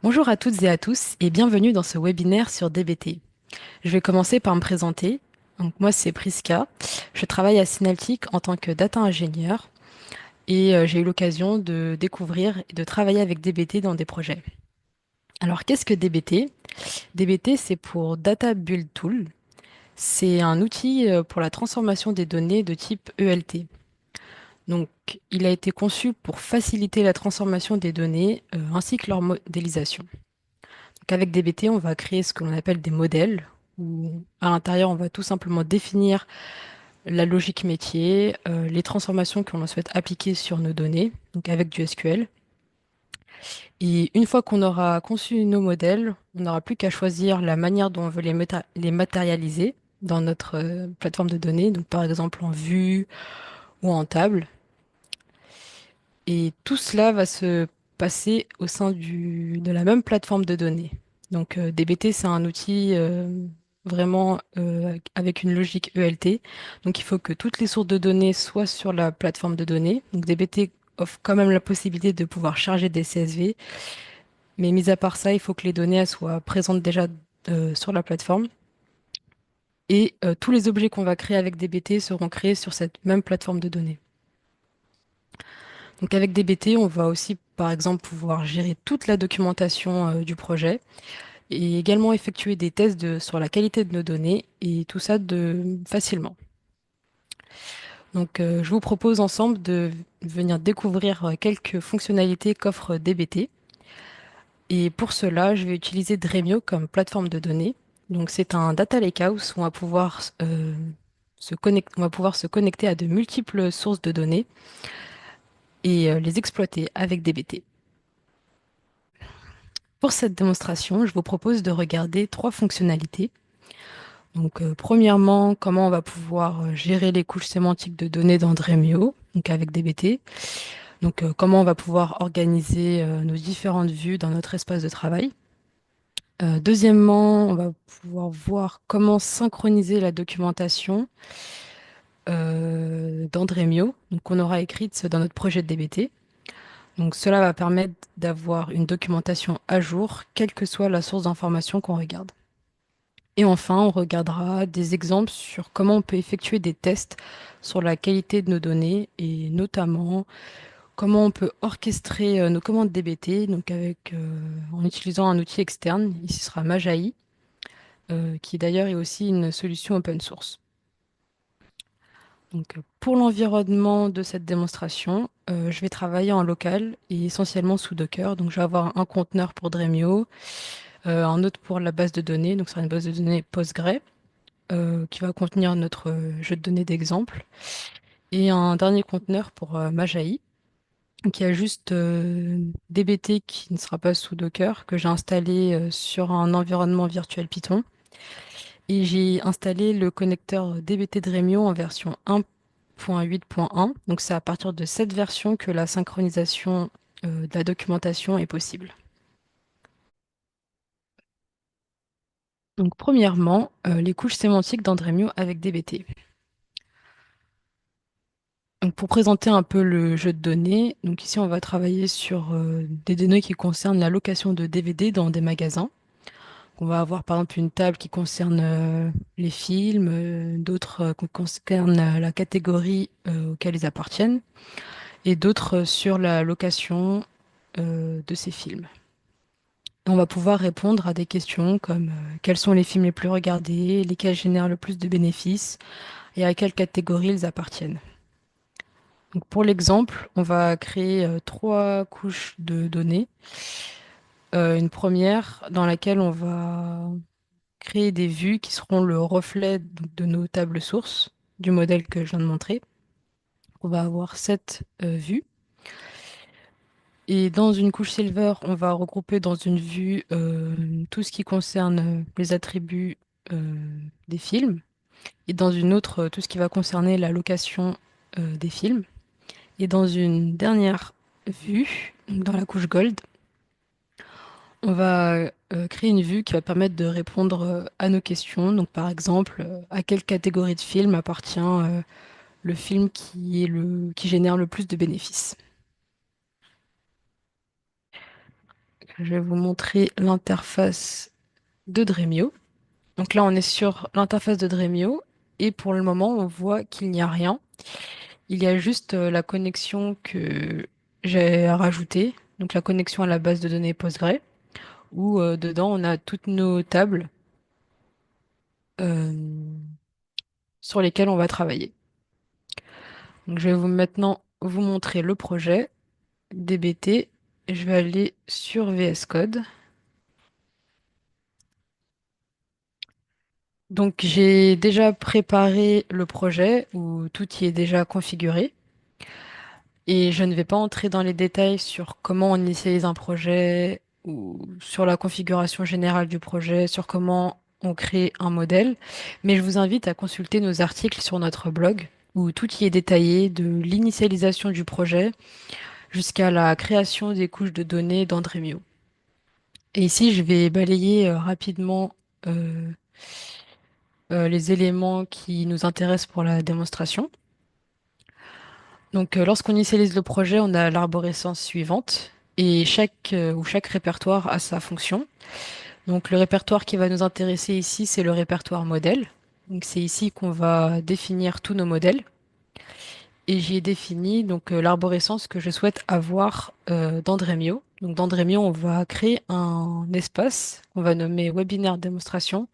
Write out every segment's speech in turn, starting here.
Bonjour à toutes et à tous et bienvenue dans ce webinaire sur DBT. Je vais commencer par me présenter. Donc, moi, c'est Priska. Je travaille à Synaltic en tant que data ingénieur et j'ai eu l'occasion de découvrir et de travailler avec DBT dans des projets. Alors, qu'est-ce que DBT? DBT, c'est pour Data Build Tool. C'est un outil pour la transformation des données de type ELT. Donc, il a été conçu pour faciliter la transformation des données ainsi que leur modélisation. Donc avec DBT, on va créer ce que l'on appelle des modèles, où à l'intérieur, on va tout simplement définir la logique métier, les transformations que l'on souhaite appliquer sur nos données, donc avec du SQL. Et une fois qu'on aura conçu nos modèles, on n'aura plus qu'à choisir la manière dont on veut les matérialiser dans notre plateforme de données, donc par exemple en vue ou en table. Et tout cela va se passer au sein de la même plateforme de données. Donc DBT, c'est un outil vraiment avec une logique ELT. Donc il faut que toutes les sources de données soient sur la plateforme de données. Donc DBT offre quand même la possibilité de pouvoir charger des CSV. Mais mis à part ça, il faut que les données elles soient présentes déjà sur la plateforme. Et tous les objets qu'on va créer avec DBT seront créés sur cette même plateforme de données. Donc avec DBT, on va aussi, par exemple, pouvoir gérer toute la documentation du projet et également effectuer des tests sur la qualité de nos données et tout ça facilement. Donc je vous propose ensemble de venir découvrir quelques fonctionnalités qu'offre DBT. Et pour cela, je vais utiliser Dremio comme plateforme de données. Donc c'est un data lakehouse où on va pouvoir se connecter à de multiples sources de données et les exploiter avec DBT. Pour cette démonstration, je vous propose de regarder trois fonctionnalités. Donc, premièrement, comment on va pouvoir gérer les couches sémantiques de données dans Dremio, donc avec DBT. Donc, comment on va pouvoir organiser nos différentes vues dans notre espace de travail. Deuxièmement, on va pouvoir voir comment synchroniser la documentation dans Dremio, donc qu'on aura écrite dans notre projet de DBT. Donc, cela va permettre d'avoir une documentation à jour, quelle que soit la source d'information qu'on regarde. Et enfin, on regardera des exemples sur comment on peut effectuer des tests sur la qualité de nos données et notamment comment on peut orchestrer nos commandes DBT en utilisant un outil externe. Ici ce sera Majai, qui d'ailleurs est aussi une solution open source. Donc, pour l'environnement de cette démonstration, je vais travailler en local et essentiellement sous Docker. Donc, je vais avoir un conteneur pour Dremio, un autre pour la base de données, donc ce sera une base de données Postgre, qui va contenir notre jeu de données d'exemple, et un dernier conteneur pour Majai, qui a juste DBT qui ne sera pas sous Docker, que j'ai installé sur un environnement virtuel Python. Et j'ai installé le connecteur DBT Dremio en version 1.8.1. Donc c'est à partir de cette version que la synchronisation de la documentation est possible. Donc premièrement, les couches sémantiques dans Dremio avec DBT. Donc pour présenter un peu le jeu de données, donc ici on va travailler sur des données qui concernent la location de DVD dans des magasins. On va avoir par exemple une table qui concerne les films, d'autres qui concernent la catégorie auquel ils appartiennent, et d'autres sur la location de ces films. On va pouvoir répondre à des questions comme quels sont les films les plus regardés, lesquels génèrent le plus de bénéfices et à quelle catégorie ils appartiennent. Donc pour l'exemple, on va créer trois couches de données. Une première dans laquelle on va créer des vues qui seront le reflet de nos tables sources du modèle que je viens de montrer. On va avoir sept vues. Et dans une couche Silver, on va regrouper dans une vue tout ce qui concerne les attributs euh, des films. Et dans une autre, tout ce qui va concerner la location des films. Et dans une dernière vue, dans la couche Gold, on va créer une vue qui va permettre de répondre à nos questions. Donc, par exemple, à quelle catégorie de film appartient le film qui génère le plus de bénéfices. Je vais vous montrer l'interface de Dremio. Donc là, on est sur l'interface de Dremio et pour le moment, on voit qu'il n'y a rien. Il y a juste la connexion que j'ai rajoutée, donc la connexion à la base de données Postgre, où dedans, on a toutes nos tables euh, sur lesquelles on va travailler. Donc, je vais maintenant vous montrer le projet DBT. Je vais aller sur VS Code. Donc, j'ai déjà préparé le projet où tout y est déjà configuré. Et je ne vais pas entrer dans les détails sur comment on initialise un projet ou sur la configuration générale du projet, sur comment on crée un modèle, mais je vous invite à consulter nos articles sur notre blog où tout y est détaillé de l'initialisation du projet jusqu'à la création des couches de données d'Andremio. Et ici, je vais balayer rapidement euh, les éléments qui nous intéressent pour la démonstration. Donc, lorsqu'on initialise le projet, on a l'arborescence suivante et chaque répertoire a sa fonction. Donc, le répertoire qui va nous intéresser ici, c'est le répertoire modèle. Donc, c'est ici qu'on va définir tous nos modèles. Et j'y ai défini donc l'arborescence que je souhaite avoir dans Dremio. Donc, dans Dremio, on va créer un espace qu'on va nommer webinaire démonstration,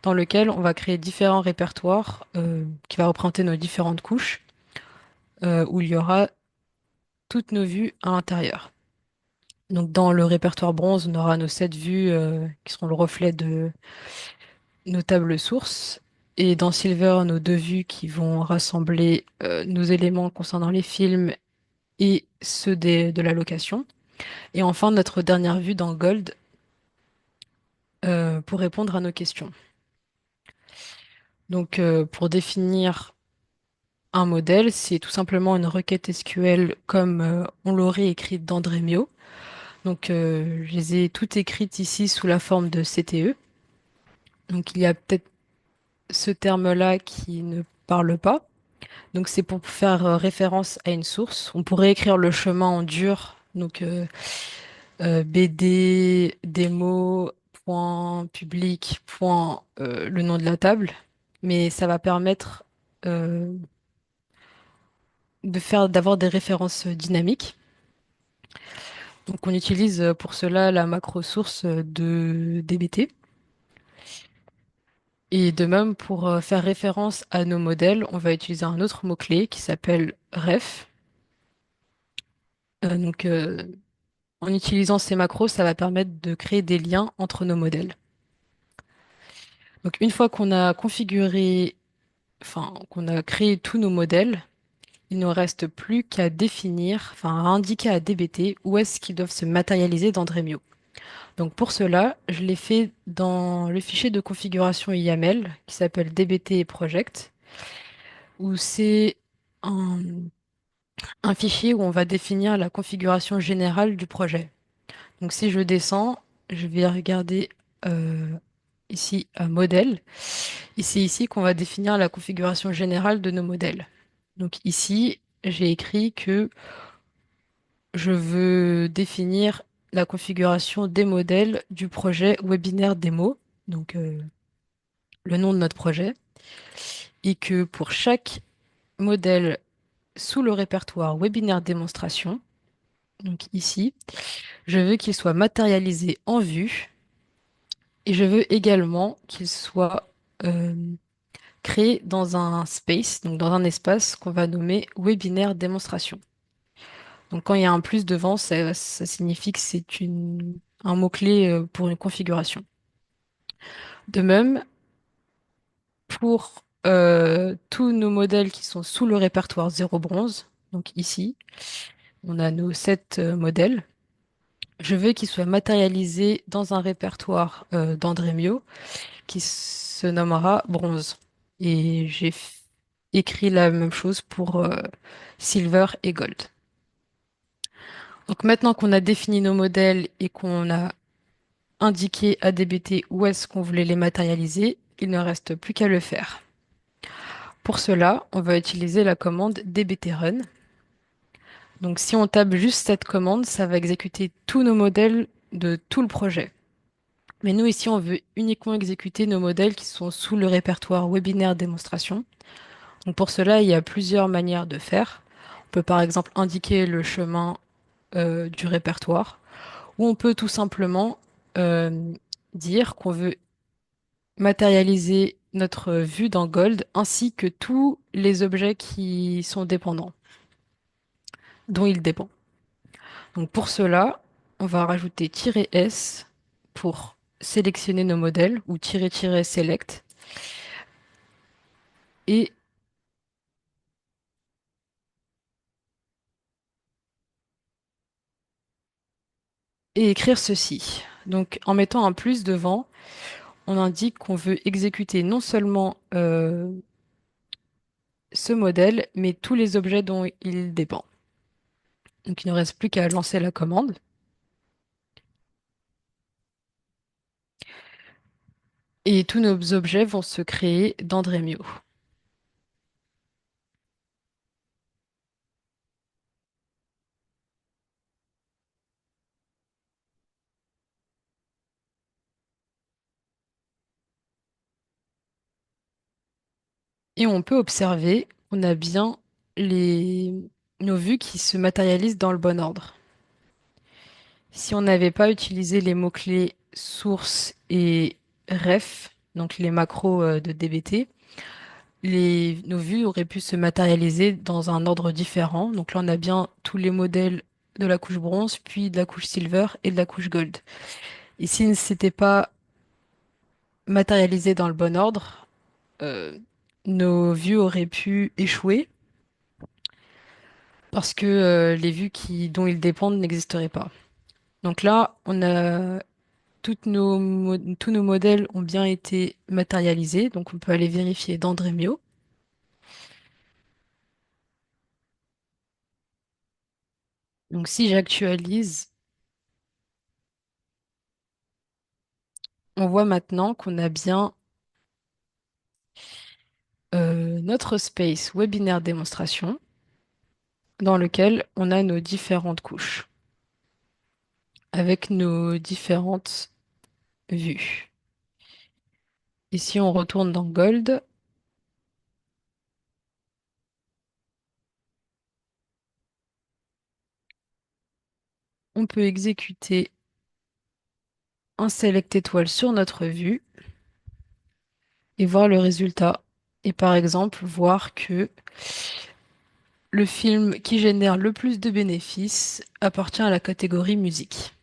dans lequel on va créer différents répertoires qui va représenter nos différentes couches, où il y aura toutes nos vues à l'intérieur. Donc dans le répertoire bronze, on aura nos 7 vues qui seront le reflet de nos tables sources. Et dans Silver, nos 2 vues qui vont rassembler nos éléments concernant les films et ceux de la location. Et enfin, notre dernière vue dans Gold pour répondre à nos questions. Donc pour définir un modèle, c'est tout simplement une requête SQL comme on l'aurait écrite dans Dremio. Donc je les ai toutes écrites ici sous la forme de CTE. Donc il y a peut-être ce terme-là qui ne parle pas. Donc c'est pour faire référence à une source. On pourrait écrire le chemin en dur, donc BD, démo, point public, point le nom de la table. Mais ça va permettre euh, d'avoir des références dynamiques. Donc on utilise pour cela la macro source de DBT. Et de même, pour faire référence à nos modèles, on va utiliser un autre mot-clé qui s'appelle ref. Donc, en utilisant ces macros, ça va permettre de créer des liens entre nos modèles. Donc, une fois qu'on a configuré, enfin, qu'on a créé tous nos modèles, il ne reste plus qu'à définir, enfin, à indiquer à DBT où est-ce qu'ils doivent se matérialiser dans Dremio. Donc, pour cela, je l'ai fait dans le fichier de configuration YAML qui s'appelle dbt project, où c'est un un fichier où on va définir la configuration générale du projet. Donc si je descends, je vais regarder euh, ici à modèle. Et c'est ici qu'on va définir la configuration générale de nos modèles. Donc ici, j'ai écrit que je veux définir la configuration des modèles du projet webinaire démo, donc le nom de notre projet, et que pour chaque modèle sous le répertoire webinaire démonstration, donc ici, je veux qu'il soit matérialisé en vue et je veux également qu'il soit euh, créé dans un space, donc dans un espace qu'on va nommer webinaire démonstration. Donc quand il y a un plus devant, ça signifie que c'est un mot-clé pour une configuration. De même, pour tous nos modèles qui sont sous le répertoire 0 bronze, donc ici, on a nos 7 modèles. Je veux qu'ils soient matérialisés dans un répertoire d'Andremio qui se nommera Bronze. Et écrit la même chose pour Silver et Gold. Donc maintenant qu'on a défini nos modèles et qu'on a indiqué à DBT où est-ce qu'on voulait les matérialiser, il ne reste plus qu'à le faire. Pour cela, on va utiliser la commande dbt-run. Donc si on tape juste cette commande, ça va exécuter tous nos modèles de tout le projet. Mais nous, ici, on veut uniquement exécuter nos modèles qui sont sous le répertoire webinaire démonstration. Donc pour cela, il y a plusieurs manières de faire. On peut par exemple indiquer le chemin du répertoire, ou on peut tout simplement euh, dire qu'on veut matérialiser notre vue dans Gold ainsi que tous les objets qui sont dépendants, dont il dépend. Donc pour cela, on va rajouter "-s" pour sélectionner nos modèles ou "-select" et, et écrire ceci. Donc en mettant un plus devant, on indique qu'on veut exécuter non seulement ce modèle, mais tous les objets dont il dépend. Donc il ne reste plus qu'à lancer la commande. Et tous nos objets vont se créer dans Dremio. Et on peut observer qu'on a bien les... nos vues qui se matérialisent dans le bon ordre. Si on n'avait pas utilisé les mots-clés source et ref, donc les macros de DBT, nos vues auraient pu se matérialiser dans un ordre différent. Donc là, on a bien tous les modèles de la couche bronze, puis de la couche silver et de la couche gold. Et s'ils ne s'étaient pas matérialisés dans le bon ordre, euh, nos vues auraient pu échouer parce que les vues dont ils dépendent n'existeraient pas. Donc là, tous nos modèles ont bien été matérialisés, donc on peut aller vérifier dans Dremio. Donc si j'actualise, on voit maintenant qu'on a bien notre space webinaire démonstration dans lequel on a nos différentes couches avec nos différentes vues. Et si on retourne dans Gold, on peut exécuter un select étoile sur notre vue et voir le résultat. Et par exemple, voir que le film qui génère le plus de bénéfices appartient à la catégorie musique.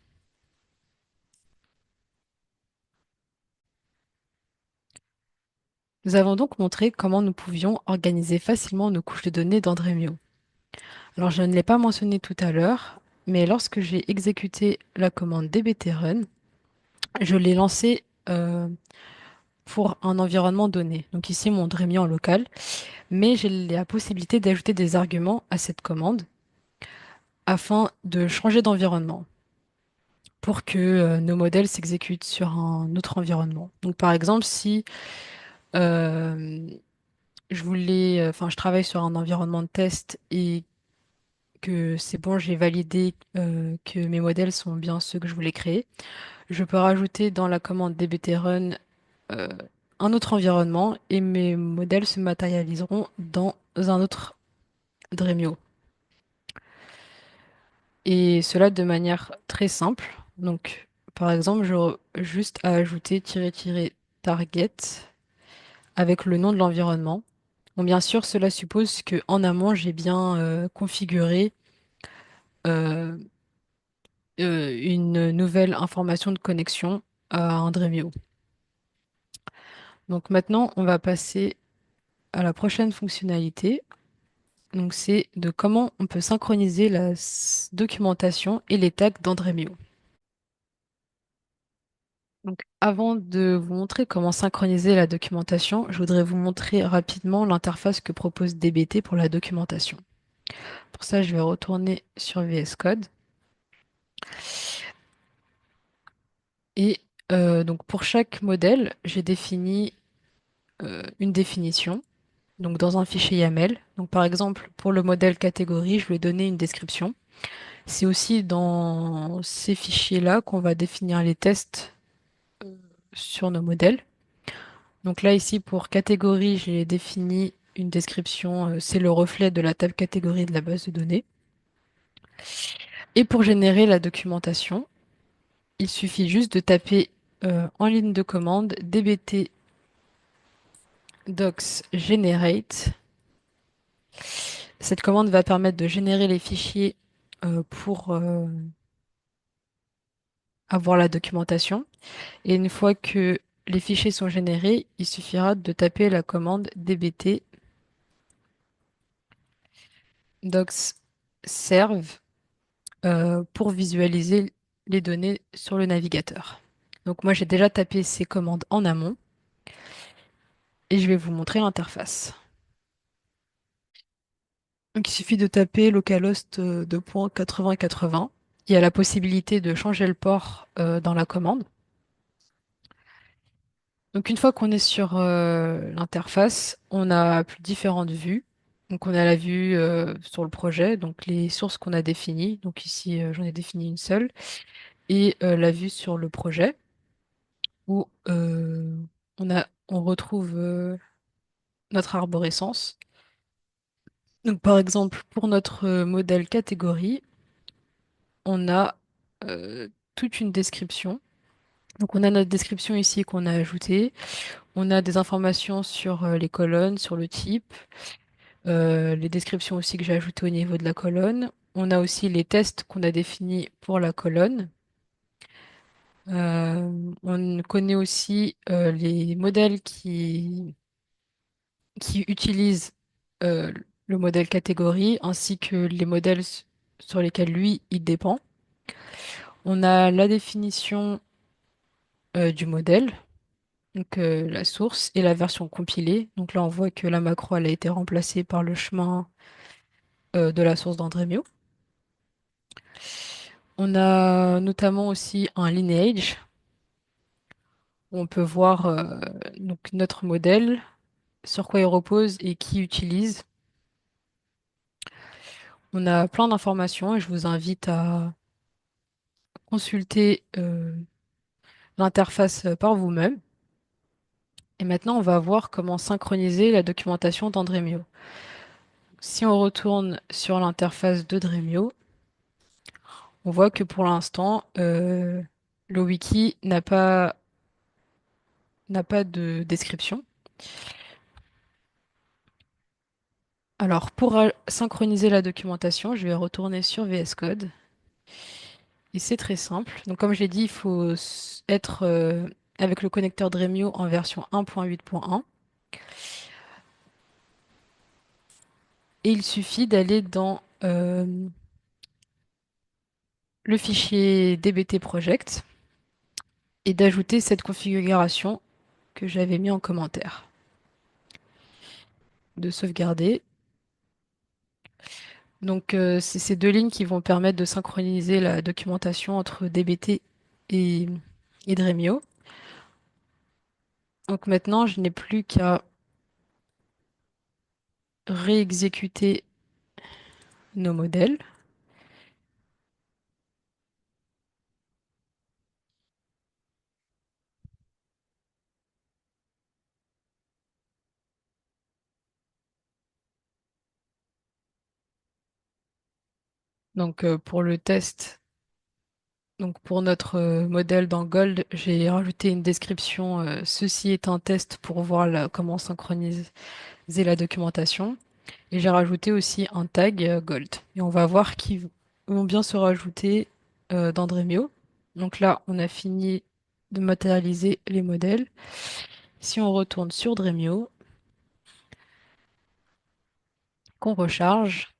Nous avons donc montré comment nous pouvions organiser facilement nos couches de données dans Dremio. Alors je ne l'ai pas mentionné tout à l'heure, mais lorsque j'ai exécuté la commande dbtrun, je l'ai lancée pour un environnement donné. Donc ici mon Dremio en local, mais j'ai la possibilité d'ajouter des arguments à cette commande afin de changer d'environnement pour que nos modèles s'exécutent sur un autre environnement. Donc par exemple, si euh, je travaille sur un environnement de test et que c'est bon, j'ai validé que mes modèles sont bien ceux que je voulais créer, je peux rajouter dans la commande dbtrun euh, un autre environnement et mes modèles se matérialiseront dans un autre Dremio. Et cela de manière très simple. Donc, par exemple, juste à ajouter "-target avec le nom de l'environnement. Bon, bien sûr, cela suppose que en amont, j'ai bien configuré euh, une nouvelle information de connexion à un Dremio. Donc maintenant, on va passer à la prochaine fonctionnalité. Donc c'est de comment on peut synchroniser la documentation et les tags dans Dremio. Donc, avant de vous montrer comment synchroniser la documentation, je voudrais vous montrer rapidement l'interface que propose DBT pour la documentation. Pour ça, je vais retourner sur VS Code. Et donc, pour chaque modèle, j'ai défini une définition, donc dans un fichier YAML. Donc, par exemple, pour le modèle catégorie, je lui ai donné une description. C'est aussi dans ces fichiers-là qu'on va définir les tests sur nos modèles. Donc là, ici, pour catégorie, j'ai défini une description, c'est le reflet de la table catégorie de la base de données. Et pour générer la documentation, il suffit juste de taper en ligne de commande dbt docs generate. Cette commande va permettre de générer les fichiers pour avoir la documentation. Et une fois que les fichiers sont générés, il suffira de taper la commande dbt docs serve pour visualiser les données sur le navigateur. Donc moi j'ai déjà tapé ces commandes en amont et je vais vous montrer l'interface. Donc il suffit de taper localhost 2.8080. Il y a la possibilité de changer le port dans la commande. Donc une fois qu'on est sur l'interface, on a différentes vues. Donc on a la vue sur le projet, donc les sources qu'on a définies. Donc ici j'en ai défini une seule. Et la vue sur le projet où on retrouve notre arborescence. Donc par exemple pour notre modèle catégorie, on a toute une description. Donc on a notre description ici qu'on a ajoutée. On a des informations sur les colonnes, sur le type. Les descriptions aussi que j'ai ajoutées au niveau de la colonne. On a aussi les tests qu'on a définis pour la colonne. On connaît aussi les modèles qui utilisent euh, le modèle catégorie ainsi que les modèles sur lesquels lui, il dépend. On a la définition du modèle, donc la source et la version compilée. Donc là, on voit que la macro, elle a été remplacée par le chemin de la source d'Andremio. On a notamment aussi un lineage où on peut voir donc notre modèle, sur quoi il repose et qui utilise. On a plein d'informations et je vous invite à consulter l'interface par vous-même. Et maintenant, on va voir comment synchroniser la documentation d'Andremio. Si on retourne sur l'interface de Dremio, on voit que pour l'instant, le wiki n'a pas de description. Alors, pour synchroniser la documentation, je vais retourner sur VS Code. Et c'est très simple. Donc, comme je l'ai dit, il faut être avec le connecteur Dremio en version 1.8.1. Et il suffit d'aller dans le fichier dbt project et d'ajouter cette configuration que j'avais mis en commentaire. De sauvegarder. Donc, c'est ces deux lignes qui vont permettre de synchroniser la documentation entre dbt et Dremio. Donc maintenant, je n'ai plus qu'à réexécuter nos modèles. Donc pour le test, donc pour notre modèle dans Gold, j'ai rajouté une description. Ceci est un test pour voir comment synchroniser la documentation. Et j'ai rajouté aussi un tag Gold. Et on va voir qui vont bien se rajouter dans Dremio. Donc là, on a fini de matérialiser les modèles. Si on retourne sur Dremio, qu'on recharge,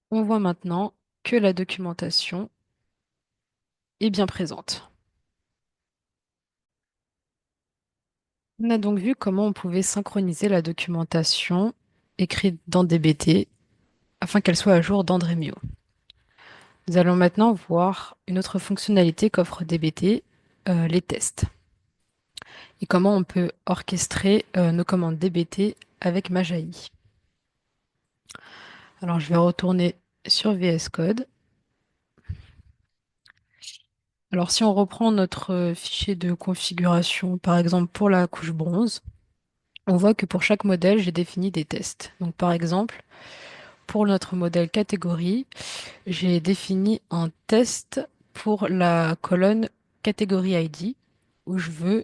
on voit maintenant que la documentation est bien présente. On a donc vu comment on pouvait synchroniser la documentation écrite dans DBT afin qu'elle soit à jour dans Dremio. Nous allons maintenant voir une autre fonctionnalité qu'offre DBT, les tests, et comment on peut orchestrer nos commandes DBT avec Majai. Alors je vais retourner sur VS Code. Alors si on reprend notre fichier de configuration, par exemple pour la couche bronze, on voit que pour chaque modèle, j'ai défini des tests. Donc par exemple, pour notre modèle catégorie, j'ai défini un test pour la colonne catégorie ID où je veux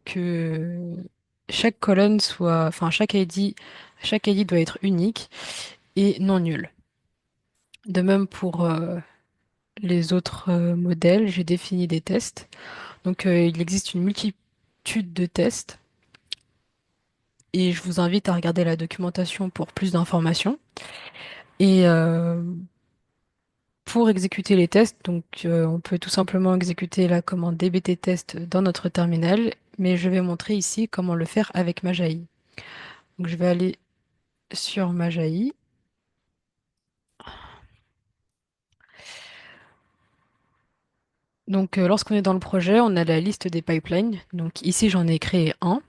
que chaque colonne soit, enfin chaque ID doit être unique et non nul. De même pour les autres modèles, j'ai défini des tests. Donc il existe une multitude de tests et je vous invite à regarder la documentation pour plus d'informations. Et pour exécuter les tests, donc on peut tout simplement exécuter la commande dbt test dans notre terminal, mais je vais montrer ici comment le faire avec Majai. Donc je vais aller sur Majai. Donc lorsqu'on est dans le projet, on a la liste des pipelines. Donc ici j'en ai créé un.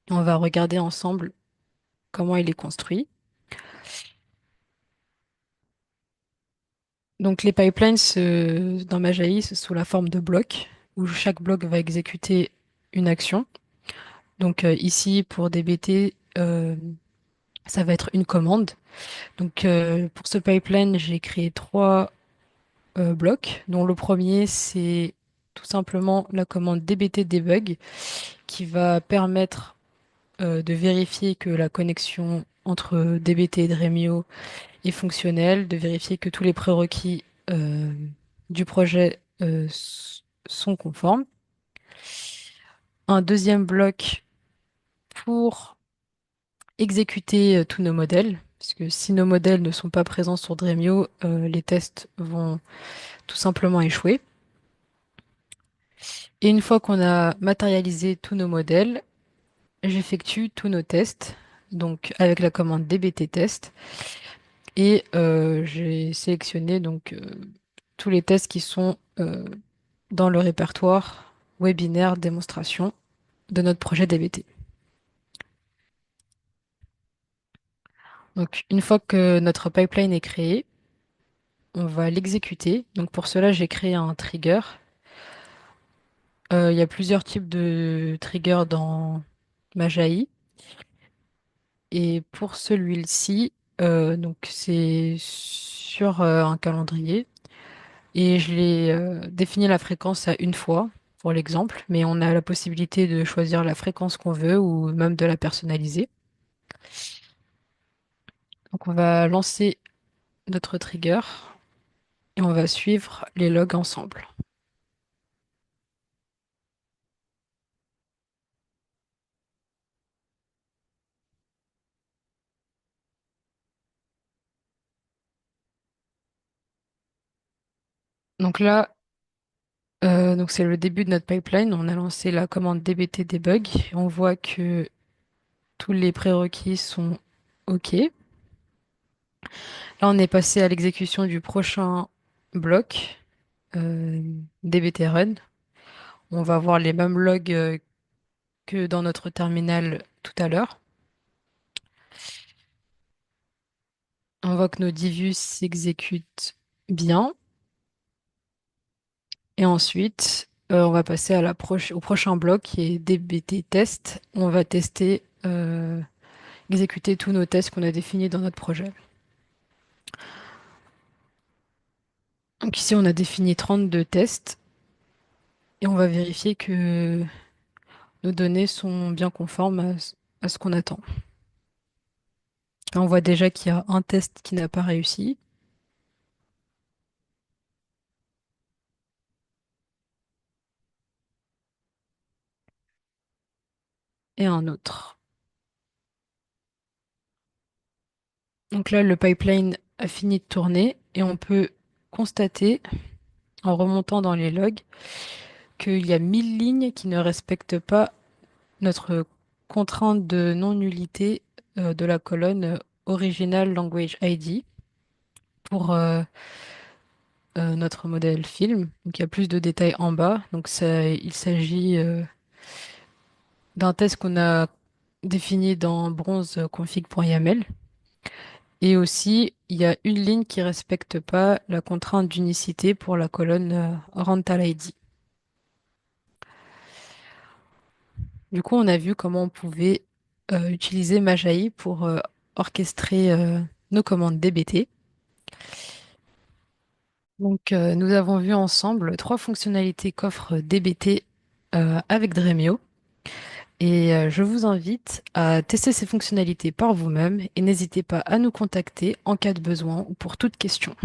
On va regarder ensemble comment il est construit. Donc les pipelines dans Majai, c'est sous la forme de blocs, où chaque bloc va exécuter une action. Donc ici pour dbt, ça va être une commande. Donc pour ce pipeline, j'ai créé trois blocs, dont le premier c'est tout simplement la commande dbt debug qui va permettre de vérifier que la connexion entre dbt et Dremio est fonctionnelle, de vérifier que tous les prérequis du projet sont conformes. Un deuxième bloc pour exécuter tous nos modèles, parce que si nos modèles ne sont pas présents sur Dremio, les tests vont tout simplement échouer. Et une fois qu'on a matérialisé tous nos modèles, j'effectue tous nos tests, donc avec la commande dbt test, et j'ai sélectionné donc tous les tests qui sont dans le répertoire webinaire démonstration de notre projet dbt. Donc une fois que notre pipeline est créé, on va l'exécuter. Donc pour cela, j'ai créé un trigger. Il y a plusieurs types de triggers dans Majai. Et pour celui-ci, donc c'est sur un calendrier. Et je l'ai défini la fréquence à une fois pour l'exemple, mais on a la possibilité de choisir la fréquence qu'on veut ou même de la personnaliser. Donc on va lancer notre trigger et on va suivre les logs ensemble. Donc là, donc c'est le début de notre pipeline. On a lancé la commande dbt debug. On voit que tous les prérequis sont OK. Là, on est passé à l'exécution du prochain bloc, euh, dbt run. On va voir les mêmes logs que dans notre terminal tout à l'heure. On voit que nos diffus s'exécutent bien. Et ensuite, on va passer à au prochain bloc qui est dbt test. On va tester, exécuter tous nos tests qu'on a définis dans notre projet. Donc ici, on a défini 32 tests et on va vérifier que nos données sont bien conformes à ce qu'on attend. Là, on voit déjà qu'il y a un test qui n'a pas réussi et un autre. Donc là, le pipeline a fini de tourner et on peut constater, en remontant dans les logs, qu'il y a 1000 lignes qui ne respectent pas notre contrainte de non-nullité de la colonne Original Language ID pour notre modèle film. Donc il y a plus de détails en bas. Donc il s'agit d'un test qu'on a défini dans bronze config.yaml. Et aussi, il y a une ligne qui respecte pas la contrainte d'unicité pour la colonne Rental ID. Du coup, on a vu comment on pouvait utiliser Majai pour orchestrer nos commandes DBT. Donc, nous avons vu ensemble trois fonctionnalités qu'offre DBT avec Dremio. Et je vous invite à tester ces fonctionnalités par vous-même et n'hésitez pas à nous contacter en cas de besoin ou pour toute question.